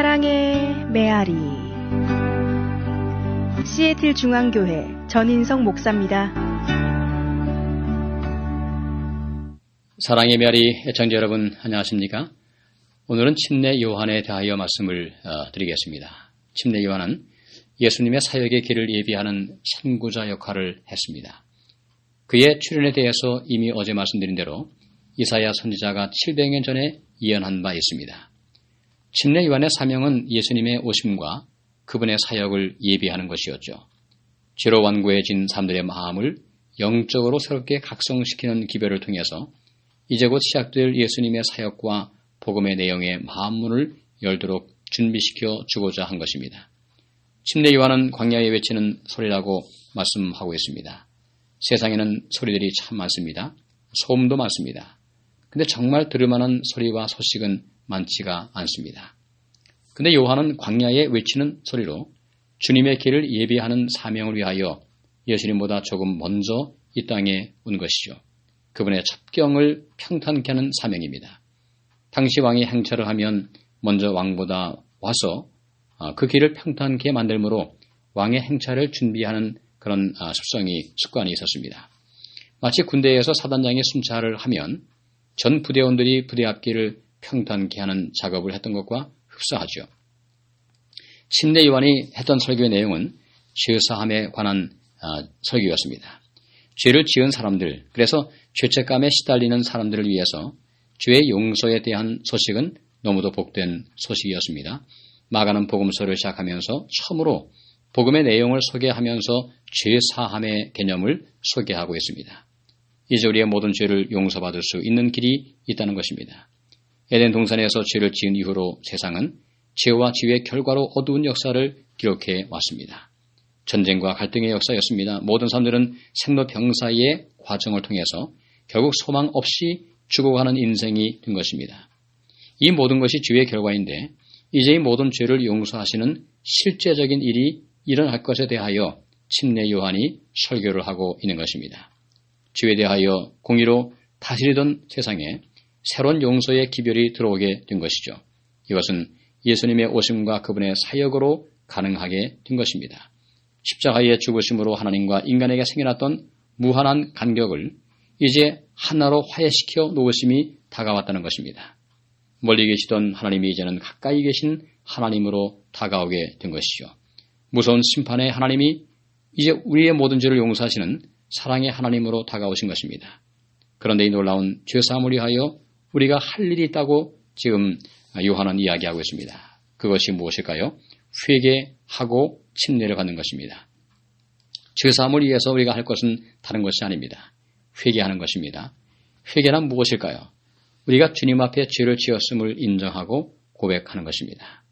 사랑의 메아리. 시애틀 중앙교회 전인성 목사입니다. 사랑의 메아리 애청자 여러분 안녕하십니까? 오늘은 침례 요한에 대하여 말씀을 드리겠습니다. 침례 요한은 예수님의 사역의 길을 예비하는 선구자 역할을 했습니다. 그의 출현에 대해서 이미 어제 말씀드린 대로 이사야 선지자가 700년 전에 예언한 바 있습니다. 침례 요한의 사명은 예수님의 오심과 그분의 사역을 예비하는 것이었죠. 죄로 완고해진 사람들의 마음을 영적으로 새롭게 각성시키는 기별을 통해서 이제 곧 시작될 예수님의 사역과 복음의 내용의 마음문을 열도록 준비시켜 주고자 한 것입니다. 침례 요한은 광야에 외치는 소리라고 말씀하고 있습니다. 세상에는 소리들이 참 많습니다. 소음도 많습니다. 근데 정말 들을 만한 소리와 소식은 많지가 않습니다. 근데 요한은 광야에 외치는 소리로 주님의 길을 예비하는 사명을 위하여 예수님보다 조금 먼저 이 땅에 온 것이죠. 그분의 첩경을 평탄케 하는 사명입니다. 당시 왕이 행차를 하면 먼저 왕보다 와서 그 길을 평탄케 만들므로 왕의 행차를 준비하는 그런 습관이 있었습니다. 마치 군대에서 사단장이 순찰을 하면 전 부대원들이 부대 앞길을 평탄케 하는 작업을 했던 것과 흡사하죠. 침례 요한이 했던 설교의 내용은 죄사함에 관한 설교였습니다. 죄를 지은 사람들, 그래서 죄책감에 시달리는 사람들을 위해서 죄의 용서에 대한 소식은 너무도 복된 소식이었습니다. 마가는 복음서를 시작하면서 처음으로 복음의 내용을 소개하면서 죄사함의 개념을 소개하고 있습니다. 이제 우리의 모든 죄를 용서받을 수 있는 길이 있다는 것입니다. 에덴 동산에서 죄를 지은 이후로 세상은 죄와 지위의 결과로 어두운 역사를 기록해 왔습니다. 전쟁과 갈등의 역사였습니다. 모든 사람들은 생로병사의 과정을 통해서 결국 소망 없이 죽어가는 인생이 된 것입니다. 이 모든 것이 죄의 결과인데 이제 이 모든 죄를 용서하시는 실제적인 일이 일어날 것에 대하여 침례 요한이 설교를 하고 있는 것입니다. 죄에 대하여 공의로 다스리던 세상에 새로운 용서의 기별이 들어오게 된 것이죠. 이것은 예수님의 오심과 그분의 사역으로 가능하게 된 것입니다. 십자가의 죽으심으로 하나님과 인간에게 생겨났던 무한한 간격을 이제 하나로 화해시켜 놓으심이 다가왔다는 것입니다. 멀리 계시던 하나님이 이제는 가까이 계신 하나님으로 다가오게 된 것이죠. 무서운 심판의 하나님이 이제 우리의 모든 죄를 용서하시는 사랑의 하나님으로 다가오신 것입니다. 그런데 이 놀라운 죄사함을 위하여 우리가 할 일이 있다고 지금 요한은 이야기하고 있습니다. 그것이 무엇일까요? 회개하고 침례를 받는 것입니다. 죄사함을 위해서 우리가 할 것은 다른 것이 아닙니다. 회개하는 것입니다. 회개란 무엇일까요? 우리가 주님 앞에 죄를 지었음을 인정하고 고백하는 것입니다.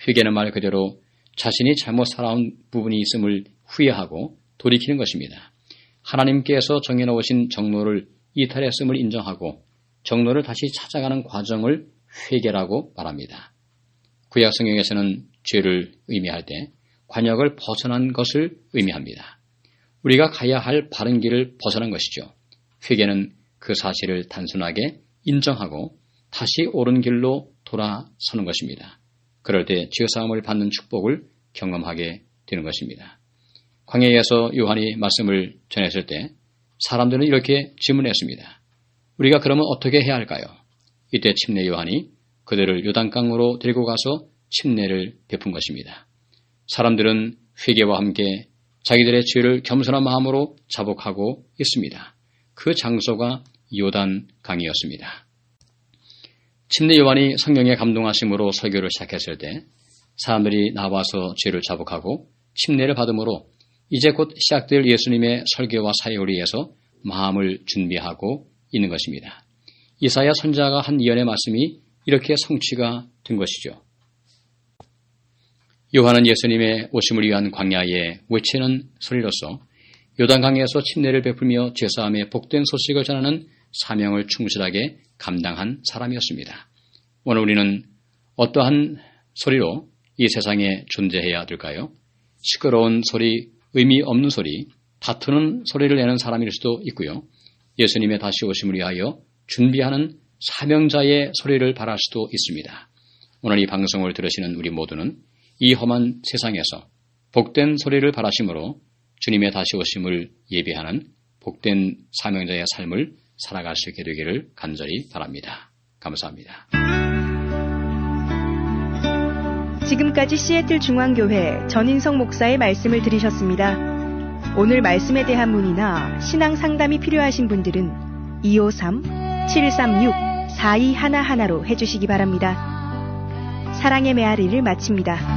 회개는 말 그대로 자신이 잘못 살아온 부분이 있음을 후회하고 돌이키는 것입니다. 하나님께서 정해놓으신 정로를 이탈했음을 인정하고 정로를 다시 찾아가는 과정을 회개라고 말합니다. 구약 성경에서는 죄를 의미할 때 관역을 벗어난 것을 의미합니다. 우리가 가야 할 바른 길을 벗어난 것이죠. 회개는 그 사실을 단순하게 인정하고 다시 옳은 길로 돌아서는 것입니다. 그럴 때 죄사함을 받는 축복을 경험하게 되는 것입니다. 광야에서 요한이 말씀을 전했을 때 사람들은 이렇게 질문했습니다. 우리가 그러면 어떻게 해야 할까요? 이때 침례 요한이 그들을 요단강으로 데리고 가서 침례를 베푼 것입니다. 사람들은 회개와 함께 자기들의 죄를 겸손한 마음으로 자복하고 있습니다. 그 장소가 요단강이었습니다. 침례 요한이 성령의 감동하심으로 설교를 시작했을 때 사람들이 나와서 죄를 자복하고 침례를 받음으로 이제 곧 시작될 예수님의 설교와 사역을 위해서 마음을 준비하고 있는 것입니다. 이사야 선지자가 한 예언의 말씀이 이렇게 성취가 된 것이죠. 요한은 예수님의 오심을 위한 광야에 외치는 소리로서 요단강에서 침례를 베풀며 죄사함의 복된 소식을 전하는 사명을 충실하게 감당한 사람이었습니다. 오늘 우리는 어떠한 소리로 이 세상에 존재해야 될까요? 시끄러운 소리, 의미 없는 소리, 다투는 소리를 내는 사람일 수도 있고요. 예수님의 다시 오심을 위하여 준비하는 사명자의 소리를 발할 수도 있습니다. 오늘 이 방송을 들으시는 우리 모두는 이 험한 세상에서 복된 소리를 바라심으로 주님의 다시 오심을 예비하는 복된 사명자의 삶을 살아갈 수 있게 되기를 간절히 바랍니다. 감사합니다. 지금까지 시애틀 중앙교회 전인성 목사의 말씀을 들으셨습니다. 오늘 말씀에 대한 문의나 신앙 상담이 필요하신 분들은 253-736-4211로 해주시기 바랍니다. 사랑의 메아리를 마칩니다.